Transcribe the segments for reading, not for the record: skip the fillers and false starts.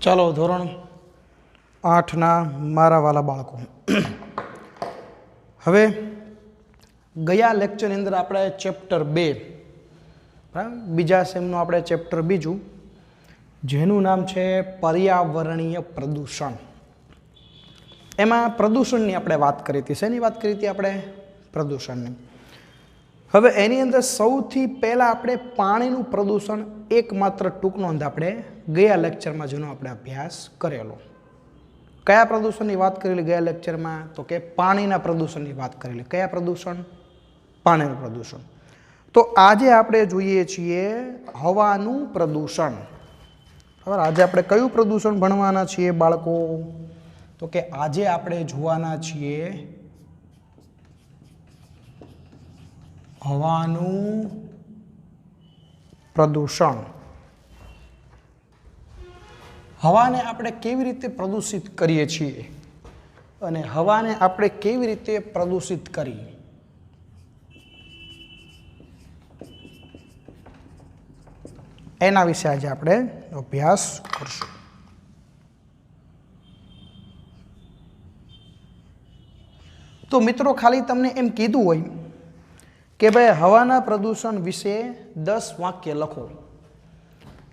ચાલો ધોરણ 8ના મારા વાલા બાળકો, હવે ગયા લેક્ચરની અંદર આપણે ચેપ્ટર 2 બીજા સેમનું આપણે ચેપ્ટર બીજું જેનું નામ છે પર્યાવરણીય પ્રદૂષણ. એમાં પ્રદૂષણની આપણે વાત કરી હતી. શેની વાત કરી હતી આપણે? પ્રદૂષણની. હવે એની અંદર સૌથી પહેલાં આપણે પાણીનું પ્રદૂષણ એકમાત્ર ટૂંક નોંધ આપણે ગયા લેક્ચરમાં જેનો આપણે અભ્યાસ કરેલો. કયા પ્રદૂષણની વાત કરેલી ગયા લેક્ચરમાં? તો કે પાણીના પ્રદૂષણની વાત કરેલી. કયા પ્રદૂષણ? પાણીનું પ્રદૂષણ. તો આજે આપણે જોઈએ છીએ હવાનું પ્રદૂષણ. બરાબર, આજે આપણે કયું પ્રદૂષણ ભણવાના છીએ બાળકો? તો કે આજે આપણે જોવાના છીએ હવાનું પ્રદૂષણ. હવાને આપણે કેવી રીતે પ્રદૂષિત કરીએ છીએ અને હવાને આપણે કેવી રીતે પ્રદૂષિત કરી એના વિશે આજે આપણે અભ્યાસ કરશું. તો મિત્રો, ખાલી તમને એમ કીધું હોય કે ભાઈ હવાના પ્રદૂષણ વિશે 10 વાક્ય લખો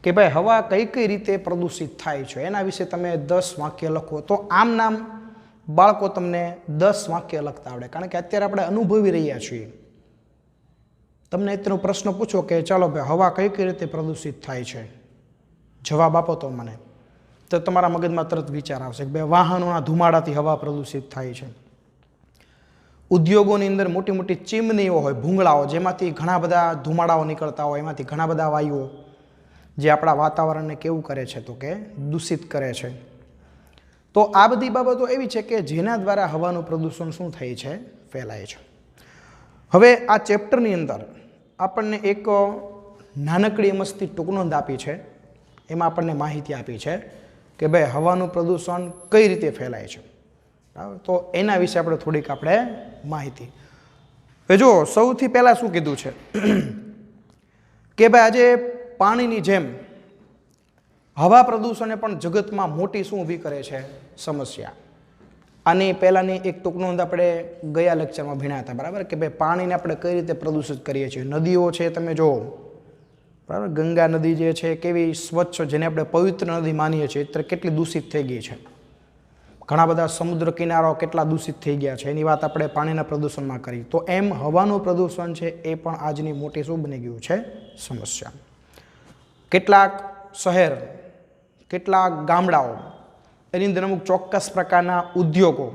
કે ભાઈ હવા કઈ કઈ રીતે પ્રદૂષિત થાય છે, એના વિશે તમે 10 વાક્ય લખો. તો આમ નામ બાળકો તમને 10 વાક્ય લખતા આવડે, કારણ કે અત્યારે આપણે અનુભવી રહ્યા છીએ. તમને એટલો પ્રશ્ન પૂછો કે ચાલો ભાઈ હવા કઈ કઈ રીતે પ્રદૂષિત થાય છે, જવાબ આપો તો મને, તો તમારા મગજમાં તરત વિચાર આવશે કે ભાઈ વાહનોના ધુમાડાથી હવા પ્રદૂષિત થાય છે. ઉદ્યોગોની અંદર મોટી મોટી ચીમનીઓ હોય, ભૂંગળાઓ, જેમાંથી ઘણા બધા ધુમાડાઓ નીકળતા હોય, એમાંથી ઘણા બધા વાયુઓ જે આપણા વાતાવરણને કેવું કરે છે? તો કે દૂષિત કરે છે. તો આ બધી બાબતો એવી છે કે જેના દ્વારા હવાનું પ્રદૂષણ શું થાય છે? ફેલાય છે. હવે આ ચેપ્ટરની અંદર આપણને એક નાનકડી મસ્તી ટૂંકનોંધ આપી છે. એમાં આપણને માહિતી આપી છે કે ભાઈ હવાનું પ્રદૂષણ કઈ રીતે ફેલાય છે. બરાબર, તો એના વિશે આપણે થોડીક માહિતી. હવે જો સૌથી પહેલાં શું કીધું છે કે ભાઈ આજે પાણીની જેમ હવા પ્રદૂષણે પણ જગતમાં મોટી શું ઊભી કરે છે? સમસ્યા. આની પહેલાંની એક ટૂંકનોંધ આપણે ગયા લેક્ચરમાં ભણ્યા હતા. બરાબર, કે ભાઈ પાણીને આપણે કઈ રીતે પ્રદૂષિત કરીએ છીએ. નદીઓ છે, તમે જુઓ, બરાબર, ગંગા નદી જે છે કેવી સ્વચ્છ, જેને આપણે પવિત્ર નદી માનીએ છીએ, અત્યારે કેટલી દૂષિત થઈ ગઈ છે. ઘણા બધા સમુદ્ર કિનારાઓ કેટલા દૂષિત થઈ ગયા છે, એની વાત આપણે પાણીના પ્રદૂષણમાં કરી. તો એમ હવાનું પ્રદૂષણ છે એ પણ આજની મોટી શું બની ગયું છે? સમસ્યા. કેટલાક શહેર, કેટલાક ગામડાઓ, એની અંદર અમુક ચોક્કસ પ્રકારના ઉદ્યોગો.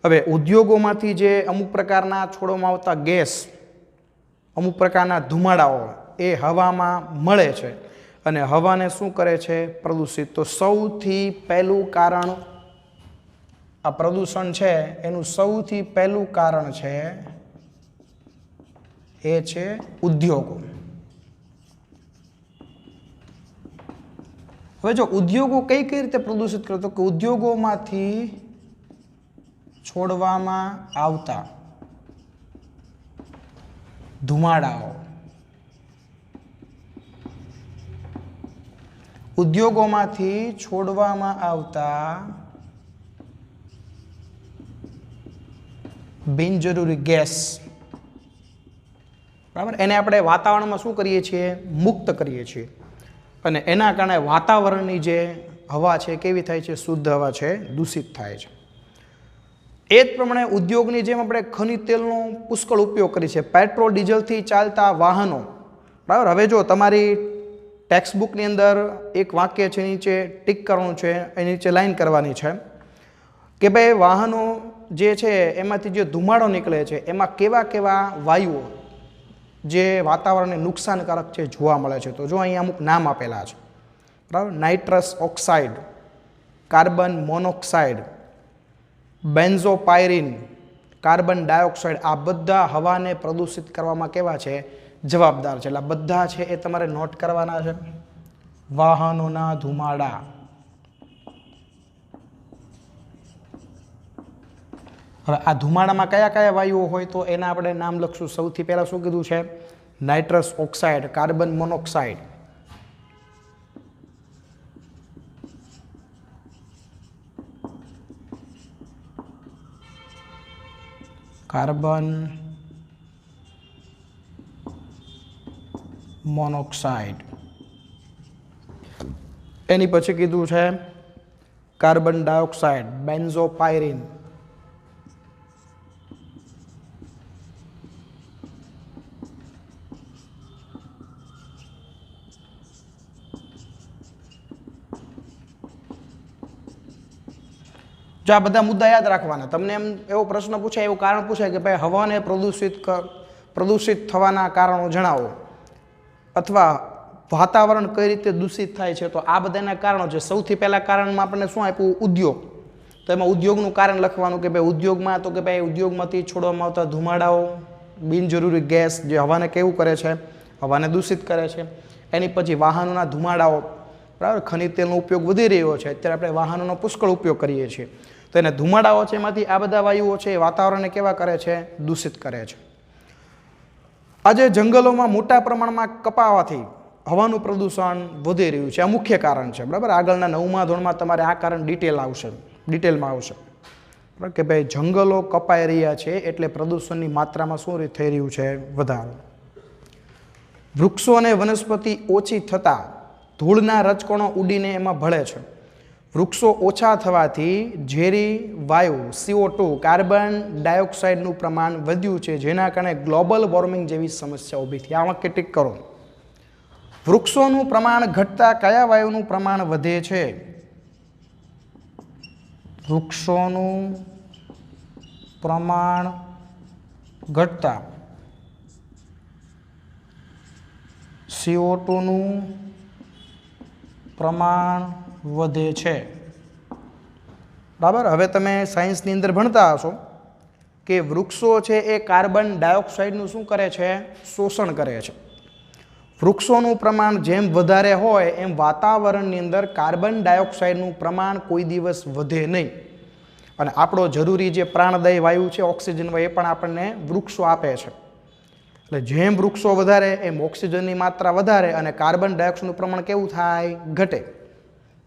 હવે ઉદ્યોગોમાંથી જે અમુક પ્રકારના છોડવામાં આવતા ગેસ, અમુક પ્રકારના ધુમાડાઓ એ હવામાં મળે છે અને હવાને શું કરે છે? પ્રદૂષિત. તો સૌથી પહેલું કારણ આ પ્રદૂષણ છે એનું સૌથી પહેલું કારણ છે એ છે ઉદ્યોગો. હવે જો ઉદ્યોગો કઈ કઈ રીતે પ્રદૂષિત કરે? તો કે ઉદ્યોગોમાંથી છોડવામાં આવતા ધુમાડાઓ, ઉદ્યોગોમાંથી છોડવામાં આવતા બિનજરૂરી ગેસ, બરાબર, એને આપણે વાતાવરણમાં શું કરીએ છીએ? મુક્ત કરીએ છીએ. અને એના કારણે વાતાવરણની જે હવા છે કેવી થાય છે? શુદ્ધ હવા છે દૂષિત થાય છે. એ જ પ્રમાણે ઉદ્યોગની જેમ આપણે ખનિજ તેલનો પુષ્કળ ઉપયોગ કરીએ છીએ, પેટ્રોલ ડીઝલથી ચાલતા વાહનો. બરાબર, હવે જો તમારી ટેક્સ્ટબુકની અંદર એક વાક્ય છે, નીચે ટીક કરવાનું છે, એની નીચે લાઈન કરવાની છે કે ભાઈ વાહનો જે છે એમાંથી જે ધુમાડો નીકળે છે એમાં કેવા કેવા વાયુઓ જે વાતાવરણને નુકસાનકારક છે જોવા મળે છે. તો જો અહીંયા અમુક નામ આપેલા છે. બરાબર, nitrous oxide, carbon monoxide, benzopyrene, carbon dioxide, આ બધા હવાને પ્રદૂષિત કરવામાં કેવા છે? જવાબદાર છે. એટલે બધા છે એ તમારે નોટ કરવાના છે. વાહનોના ધુમાડા, હવે આ ધુમાડામાં કયા કયા વાયુઓ હોય? તો એના આપણે નામ લખશું. સૌથી પહેલાં શું કીધું છે? Nitrous oxide, carbon monoxide, carbon monoxide, એની પછી કીધું છે કાર્બન ડાયોક્સાઇડ, બેન્ઝોપાયરીન, જો આ બધા મુદ્દા યાદ રાખવાના. તમને એમ એવો પ્રશ્ન પૂછાય, એવું કારણ પૂછાય કે ભાઈ હવાને પ્રદૂષિત થવાના કારણો જણાવો, અથવા વાતાવરણ કઈ રીતે દૂષિત થાય છે, તો આ બધાના કારણો છે. સૌથી પહેલા કારણમાં આપણને શું આપ્યું? ઉદ્યોગ. તો એમાં ઉદ્યોગનું કારણ લખવાનું કે ભાઈ ઉદ્યોગમાં, તો કે ભાઈ ઉદ્યોગમાંથી છોડવામાં આવતા ધુમાડાઓ, બિનજરૂરી ગેસ જે હવાને કેવું કરે છે? હવાને દૂષિત કરે છે. એની પછી વાહનોના ધુમાડાઓ, બરાબર, ખનિજ તેલનો ઉપયોગ વધી રહ્યો છે, અત્યારે આપણે વાહનોનો પુષ્કળ ઉપયોગ કરીએ છીએ, તો એને ધુમાડાઓ છે, એમાંથી આ બધા વાયુઓ છે એ વાતાવરણને કેવા કરે છે? દૂષિત કરે છે. આજે જંગલોમાં મોટા પ્રમાણમાં કપાવાથી હવાનું પ્રદૂષણ વધી રહ્યું છે, આ મુખ્ય કારણ છે, બરાબર. આગળના 9મા ધોરણમાં તમારે આ કારણ ડિટેલમાં આવશે, બરાબર, કે ભાઈ જંગલો કપાઈ રહ્યા છે એટલે પ્રદૂષણની માત્રામાં શું થઈ રહ્યું છે? વધારો. વૃક્ષો અને વનસ્પતિ ઓછી થતાં ધૂળના રજકણો ઉડીને એમાં ભળે છે. વૃક્ષો ઓછા થવાથી ઝેરી વાયુ CO2 કાર્બન ડાયોક્સાઇડનું પ્રમાણ વધ્યું છે, જેના કારણે ગ્લોબલ વોર્મિંગ જેવી સમસ્યા ઊભી થઈ. આમાં ટિક કરો. વૃક્ષોનું પ્રમાણ ઘટતા કયા વાયુનું પ્રમાણ વધે છે? વૃક્ષોનું પ્રમાણ ઘટતા CO2 નું પ્રમાણ વધે છે, બરાબર. હવે તમે સાયન્સની અંદર ભણતા હશો કે વૃક્ષો છે એ કાર્બન ડાયોક્સાઇડનું શું કરે છે? શોષણ કરે છે. વૃક્ષોનું પ્રમાણ જેમ વધારે હોય એમ વાતાવરણની અંદર કાર્બન ડાયોક્સાઇડનું પ્રમાણ કોઈ દિવસ વધે નહીં, અને આપણો જરૂરી જે પ્રાણદાયી વાયુ છે ઓક્સિજન વાયુ, એ પણ આપણને વૃક્ષો આપે છે. એટલે જેમ વૃક્ષો વધારે એમ ઓક્સિજનની માત્રા વધારે અને કાર્બન ડાયોક્સાઇડનું પ્રમાણ કેવું થાય? ઘટે,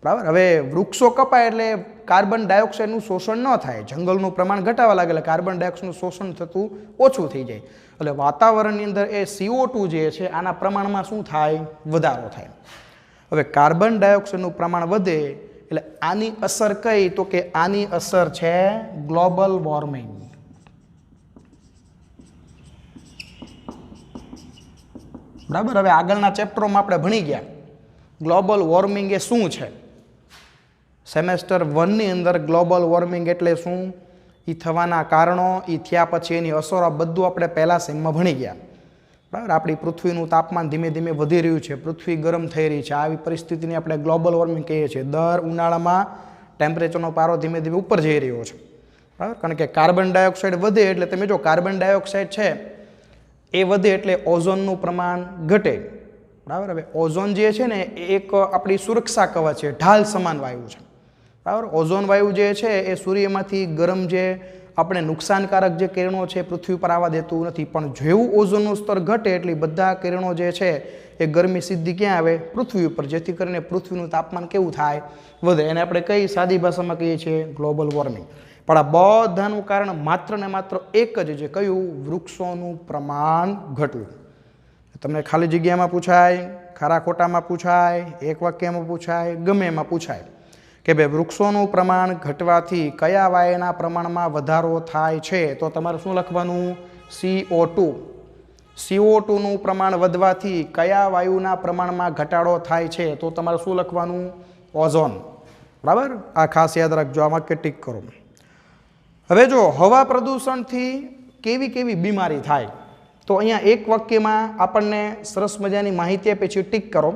બરાબર. હવે વૃક્ષો કપાય એટલે કાર્બન ડાયોક્સાઇડનું શોષણ ન થાય, જંગલનું પ્રમાણ ઘટાવા લાગે એટલે કાર્બન ડાયોક્સાઇડનું શોષણ થતું ઓછું થઈ જાય, એટલે વાતાવરણની અંદર એ CO2 જે છે આના પ્રમાણમાં શું થાય? વધારો થાય. હવે કાર્બન ડાયોક્સાઇડનું પ્રમાણ વધે એટલે આની અસર કઈ? તો કે આની અસર છે ગ્લોબલ વોર્મિંગ. બરાબર. હવે આગળના ચેપ્ટરોમાં આપણે ભણી ગયા ગ્લોબલ વોર્મિંગ એ શું છે. સેમેસ્ટર 1ની અંદર ગ્લોબલ વોર્મિંગ એટલે શું, એ થવાના કારણો, એ થયા પછી એની અસરો, બધું આપણે પહેલા સેમમાં ભણી ગયા, બરાબર. આપણી પૃથ્વીનું તાપમાન ધીમે ધીમે વધી રહ્યું છે, પૃથ્વી ગરમ થઈ રહી છે, આવી પરિસ્થિતિને આપણે ગ્લોબલ વોર્મિંગ કહીએ છીએ. દર ઉનાળામાં ટેમ્પરેચરનો પારો ધીમે ધીમે ઉપર જઈ રહ્યો છે, બરાબર, કારણ કે કાર્બન ડાયોક્સાઇડ વધે એટલે તમે જો કાર્બન ડાયોક્સાઇડ છે એ વધે એટલે ઓઝોનનું પ્રમાણ ઘટે, બરાબર. હવે ઓઝોન જે છે ને એ એક આપણી સુરક્ષા કવચ છે, ઢાલ સમાન વાયુ છે, બરાબર. ઓઝોન વાયુ જે છે એ સૂર્યમાંથી ગરમ જે આપણે નુકસાનકારક જે કિરણો છે પૃથ્વી પર આવવા દેતું નથી, પણ જેવું ઓઝોનનું સ્તર ઘટે એટલે બધા કિરણો જે છે એ ગરમી સીધી ક્યાં આવે? પૃથ્વી ઉપર, જેથી કરીને પૃથ્વીનું તાપમાન કેવું થાય? વધે. એને આપણે કઈ સાદી ભાષામાં કહીએ છીએ? Global warming. પણ આ બધાનું કારણ માત્ર ને માત્ર એક જ છે, કયું? વૃક્ષોનું પ્રમાણ ઘટવું. તમને ખાલી જગ્યામાં પૂછાય, ખરા ખોટામાં પૂછાય, એક વાક્યમાં પૂછાય, ગમે એમાં પૂછાય કે ભાઈ વૃક્ષોનું પ્રમાણ ઘટવાથી કયા વાયુના પ્રમાણમાં વધારો થાય છે, તો તમારે શું લખવાનું? CO2. CO2 નું પ્રમાણ વધવાથી કયા વાયુના પ્રમાણમાં ઘટાડો થાય છે, તો તમારે શું લખવાનું? ઓઝોન, બરાબર. આ ખાસ યાદ રાખજો, આ વાક્ય ટીક કરો. હવે જો હવા પ્રદૂષણથી કેવી કેવી બીમારી થાય, તો અહીંયા એક વાક્યમાં આપણને સરસ મજાની માહિતી આપે છે, ટીક કરો.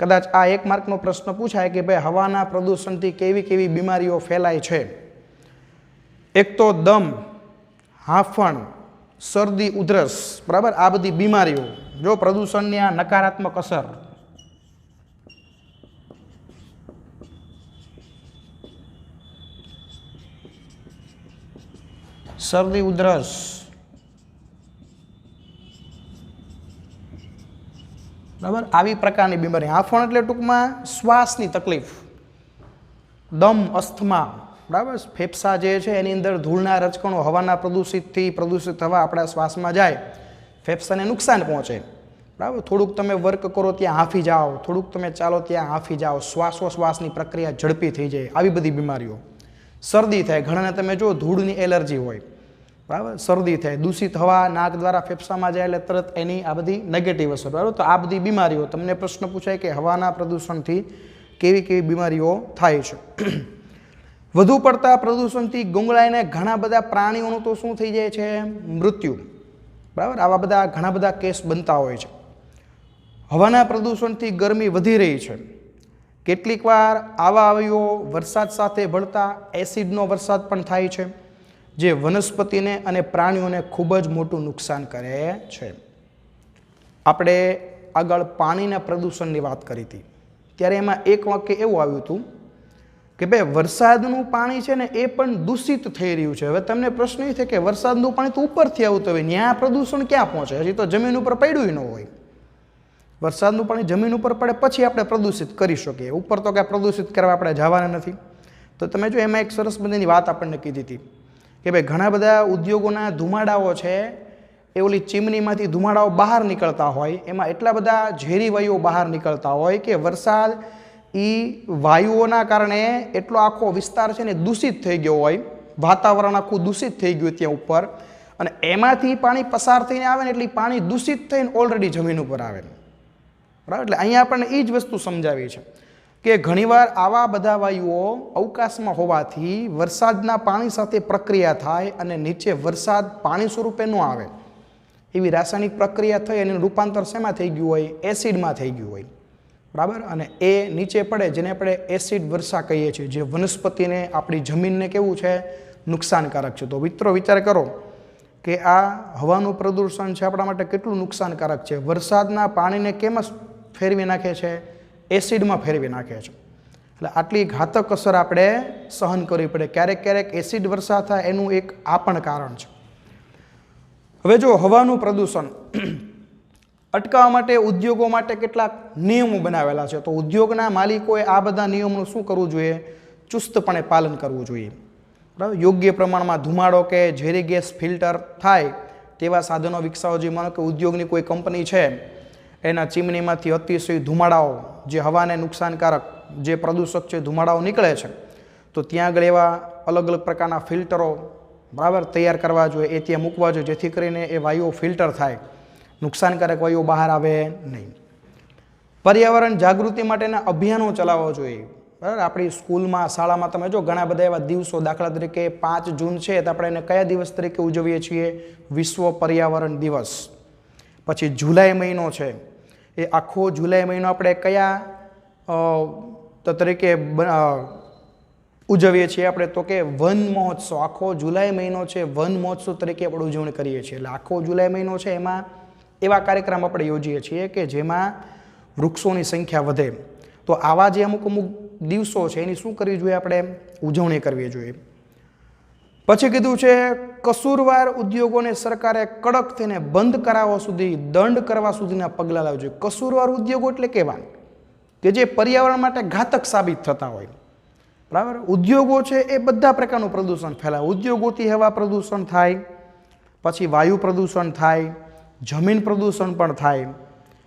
કદાચ આ 1 માર્કનો પ્રશ્ન પૂછાય કે ભાઈ હવાના પ્રદૂષણથી કેવી કેવી બીમારીઓ ફેલાય છે. એક તો દમ, હાંફણ, શરદી, ઉધરસ, બરાબર. આ બધી બીમારીઓ જો પ્રદૂષણની આ નકારાત્મક અસર, શરદી, ઉધરસ, બરાબર, આવી પ્રકારની બીમારી. હાંફણ એટલે ટૂંકમાં શ્વાસની તકલીફ, દમ, અસ્થમા, બરાબર. ફેફસા જે છે એની અંદર ધૂળના રજકણો હવાના પ્રદૂષિત હવા આપણા શ્વાસમાં જાય, ફેફસાને નુકસાન પહોંચે. બરાબર. થોડુંક તમે વર્ક કરો ત્યાં હાંફી જાઓ, થોડુંક તમે ચાલો ત્યાં હાંફી જાઓ, શ્વાસોશ્વાસની પ્રક્રિયા ઝડપી થઈ જાય, આવી બધી બીમારીઓ. શરદી થાય, ઘણાને તમે જો ધૂળની એલર્જી હોય, બરાબર, શરદી થાય, દૂષિત હવા નાક દ્વારા ફેફસામાં જાય એટલે તરત એની આ બધી નેગેટિવ અસર. બરાબર. તો આ બધી બીમારીઓ, તમને પ્રશ્ન પૂછાય કે હવાના પ્રદૂષણથી કેવી કેવી બીમારીઓ થાય છે. વધુ પડતા પ્રદૂષણથી ગુંગળાઈને ઘણા બધા પ્રાણીઓનું તો શું થઈ જાય છે? મૃત્યુ. બરાબર. આવા બધા ઘણા બધા કેસ બનતા હોય છે. હવાના પ્રદૂષણથી ગરમી વધી રહી છે. કેટલીક વાર આવા અવયવો વરસાદ સાથે ભળતા એસિડનો વરસાદ પણ થાય છે, જે વનસ્પતિને અને પ્રાણીઓને ખૂબ જ મોટું નુકસાન કરે છે. આપણે આગળ પાણીના પ્રદૂષણની વાત કરી હતી, ત્યારે એમાં એક વાક્ય એવું આવ્યું હતું કે ભાઈ વરસાદનું પાણી છે ને એ પણ દૂષિત થઈ રહ્યું છે. હવે તમને પ્રશ્ન એ છે કે વરસાદનું પાણી તો ઉપરથી આવતું હોય, ત્યાં પ્રદૂષણ ક્યાં પહોંચે? હજી તો જમીન ઉપર પડ્યું ન હોય. વરસાદનું પાણી જમીન ઉપર પડે પછી આપણે પ્રદૂષિત કરી શકીએ, ઉપર તો કાંઈ પ્રદૂષિત કરવા આપણે જવાના નથી. તો તમે જો એમાં એક સરસ મજાની વાત આપણને કીધી હતી કે ભાઈ ઘણા બધા ઉદ્યોગોના ધુમાડાઓ છે એ ઓલી ચીમનીમાંથી ધુમાડાઓ બહાર નીકળતા હોય, એમાં એટલા બધા ઝેરી વાયુઓ બહાર નીકળતા હોય કે વરસાદ એ વાયુઓના કારણે એટલો આખો વિસ્તાર છે ને દૂષિત થઈ ગયો હોય, વાતાવરણ આખું દૂષિત થઈ ગયું ત્યાં ઉપર, અને એમાંથી પાણી પસાર થઈને આવે ને એટલે પાણી દૂષિત થઈને ઓલરેડી જમીન ઉપર આવે. બરાબર. એટલે અહીંયા આપણને એ જ વસ્તુ સમજાવી છે કે ઘણીવાર આવા બધા વાયુઓ અવકાશમાં હોવાથી વરસાદના પાણી સાથે પ્રક્રિયા થાય અને નીચે વરસાદ પાણી સ્વરૂપે ન આવે, એવી રાસાયણિક પ્રક્રિયા થઈ અને રૂપાંતર શેમાં થઈ ગયું હોય? એસિડમાં થઈ ગયું હોય. બરાબર. અને એ નીચે પડે, જેને આપણે એસિડ વર્ષા કહીએ છીએ, જે વનસ્પતિને આપણી જમીનને કેવું છે? નુકસાનકારક છે. તો મિત્રો વિચાર કરો કે આ હવાનું પ્રદૂષણ છે આપણા માટે કેટલું નુકસાનકારક છે. વરસાદના પાણીને કેમ ફેરવી નાખે છે? એસિડમાં ફેરવી નાખે છે. એટલે આટલી ઘાતક અસર આપણે સહન કરવી પડે. ક્યારેક ક્યારેક એસિડ વર્ષા થાય એનું એક આ પણ કારણ છે. હવે જો હવાનું પ્રદૂષણ અટકાવવા માટે ઉદ્યોગો માટે કેટલાક નિયમો બનાવેલા છે. તો ઉદ્યોગના માલિકોએ આ બધા નિયમોનું શું કરવું જોઈએ? ચુસ્તપણે પાલન કરવું જોઈએ. બરાબર. યોગ્ય પ્રમાણમાં ધુમાડો કે ઝેરી ગેસ ફિલ્ટર થાય તેવા સાધનો વિકસાવવા જોઈએ. માનો કે ઉદ્યોગની કોઈ કંપની છે, એના ચીમનીમાંથી અતિશય ધુમાડાઓ, જે હવાને નુકસાનકારક, જે પ્રદૂષક છે ધુમાડાઓ નીકળે છે, તો ત્યાં આગળ એવા અલગ અલગ પ્રકારના ફિલ્ટરો, બરાબર, તૈયાર કરવા જોઈએ, એ ત્યાં મૂકવા જોઈએ, જેથી કરીને એ વાયુઓ ફિલ્ટર થાય, નુકસાનકારક વાયુઓ બહાર આવે નહીં. પર્યાવરણ જાગૃતિ માટેના અભિયાનો ચલાવવા જોઈએ. બરાબર. આપણી સ્કૂલમાં, શાળામાં તમે જો ઘણા બધા એવા દિવસો, દાખલા તરીકે 5 જૂન છે તો આપણે એને કયા દિવસ તરીકે ઉજવીએ છીએ? વિશ્વ પર્યાવરણ દિવસ. પછી જુલાઈ મહિનો છે, એ આખો જુલાઈ મહિનો આપણે કયા તરીકે ઉજવીએ છીએ? આપણે તો કે વન મહોત્સવ. આખો જુલાઈ મહિનો છે વન મહોત્સવ તરીકે આપણે ઉજવણી કરીએ છીએ. એટલે આખો જુલાઈ મહિનો છે એમાં એવા કાર્યક્રમ આપણે યોજીએ છીએ કે જેમાં વૃક્ષોની સંખ્યા વધે. તો આવા જે અમુક દિવસો છે એની શું કરવી જોઈએ? આપણે ઉજવણી કરવી જોઈએ. પછી કીધું છે કસૂરવાર ઉદ્યોગોને સરકારે કડક થઈને બંધ કરાવવા સુધી, દંડ કરવા સુધીના પગલાં લાવવા જોઈએ. કસૂરવાર ઉદ્યોગો એટલે કેવા? કે જે પર્યાવરણ માટે ઘાતક સાબિત થતા હોય. બરાબર. ઉદ્યોગો છે એ બધા પ્રકારનું પ્રદૂષણ ફેલાવે. ઉદ્યોગોથી હવા પ્રદૂષણ થાય, પછી વાયુ પ્રદૂષણ થાય, જમીન પ્રદૂષણ પણ થાય.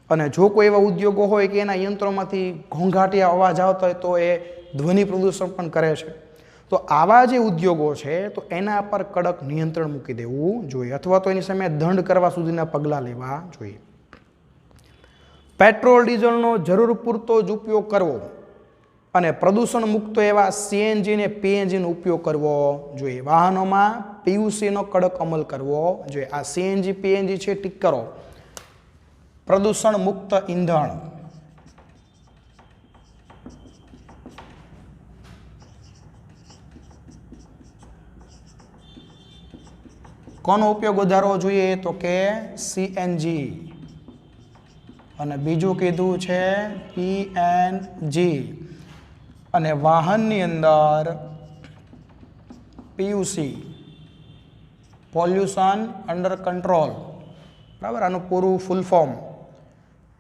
અને જો કોઈ એવા ઉદ્યોગો હોય કે એના યંત્રોમાંથી ઘોંઘાટિયા અવાજ આવતા હોય તો એ ધ્વનિ પ્રદૂષણ પણ કરે છે. તો આવા જે ઉદ્યોગો છે તો એના પર કડક નિયંત્રણ મૂકી દેવું જોઈએ, અથવા તો એની સામે દંડ કરવા સુધીના પગલાં લેવા જોઈએ. પેટ્રોલ ડીઝલનો જરૂર પૂરતો જ ઉપયોગ કરવો અને પ્રદૂષણ મુક્ત એવા સીએનજી ને પીએનજીનો ઉપયોગ કરવો જોઈએ. વાહનોમાં પીયુસીનો કડક અમલ કરવો જોઈએ. આ સીએનજી પીએનજી છે, ટીક કરો. પ્રદૂષણ મુક્ત ઈંધણ. કોનો ઉપયોગ વધારવો જોઈએ? તો કે સીએનજી. અને બીજું કીધું છે પીએનજી. અને વાહનની અંદર પીયુસી, પોલ્યુશન અંડર કંટ્રોલ. બરાબર. આનું પૂરું ફૂલ ફોર્મ.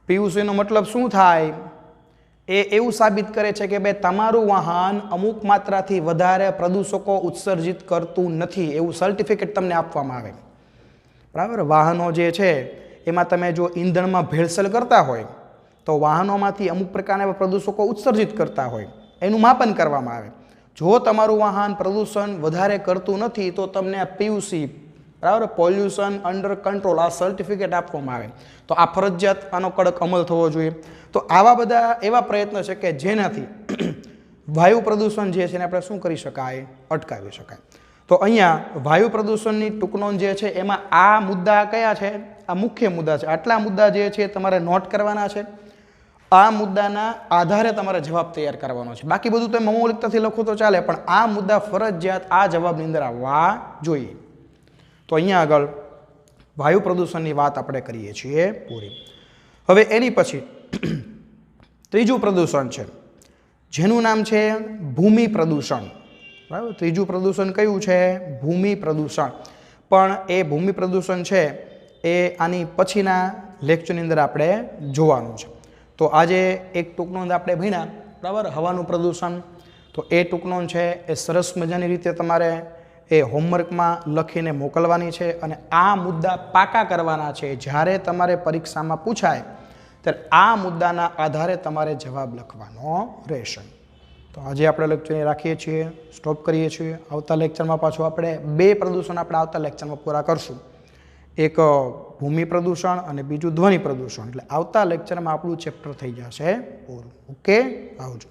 પીયુસીનો મતલબ શું થાય? એ એવું સાબિત કરે છે કે ભાઈ તમારું વાહન અમુક માત્રાથી વધારે પ્રદૂષકો ઉત્સર્જિત કરતું નથી, એવું સર્ટિફિકેટ તમને આપવામાં આવે. બરાબર. વાહનો જે છે એમાં તમે જો ઈંધણમાં ભેળસેળ કરતા હોય તો વાહનોમાંથી અમુક પ્રકારના પ્રદૂષકો ઉત્સર્જિત કરતા હોય, એનું માપન કરવામાં આવે. જો તમારું વાહન પ્રદૂષણ વધારે કરતું નથી તો તમને આ PUC, બરાબર, પોલ્યુશન અંડર કંટ્રોલ, આ સર્ટિફિકેટ આપવામાં આવે. તો આ ફરજિયાત આનો કડક અમલ થવો જોઈએ. તો આવા બધા એવા પ્રયત્નો છે કે જેનાથી વાયુ પ્રદૂષણ જે છે એને આપણે શું કરી શકાય, અટકાવી શકાય. તો અહીંયા વાયુ પ્રદૂષણની ટૂંકનોંધ જે છે એમાં આ મુદ્દા કયા છે, આ મુખ્ય મુદ્દા છે. આટલા મુદ્દા જે છે તમારે નોટ કરવાના છે. આ મુદ્દાના આધારે તમારે જવાબ તૈયાર કરવાનો છે. બાકી બધું તમે મૌલિકતાથી લખો તો ચાલે, પણ આ મુદ્દા ફરજિયાત આ જવાબની અંદર આવવા જોઈએ. તો અહીંયા આગળ વાયુ પ્રદૂષણની વાત આપણે કરીએ છીએ પૂરી. હવે એની પછી ત્રીજું પ્રદૂષણ છે જેનું નામ છે ભૂમિ પ્રદૂષણ. બરાબર. ત્રીજું પ્રદૂષણ કયું છે? ભૂમિ પ્રદૂષણ. પણ એ ભૂમિ પ્રદૂષણ છે એ આની પછીના લેક્ચરની અંદર આપણે જોવાનું છે. તો આજે એક ટૂંકનોંધ આપણે ભણ્યા, બરાબર, હવાનું પ્રદૂષણ. તો એ ટૂંકનોંધ છે એ સરસ મજાની રીતે તમારે એ હોમવર્કમાં લખીને મોકલવાની છે અને આ મુદ્દા પાકા કરવાના છે. જ્યારે તમારે પરીક્ષામાં પૂછાય ત્યારે આ મુદ્દાના આધારે તમારે જવાબ લખવાનો રહેશે. તો આજે આપણે લેક્ચર રાખીએ છીએ, સ્ટોપ કરીએ છીએ. આવતા લેક્ચરમાં પાછું આપણે 2 પ્રદૂષણ આપણે આવતા લેક્ચરમાં પૂરા કરશું. એક ભૂમિ પ્રદૂષણ અને બીજું ધ્વનિ પ્રદૂષણ. એટલે આવતા લેક્ચરમાં આપણું ચેપ્ટર થઈ જશે પૂરું. ઓકે, આવજો.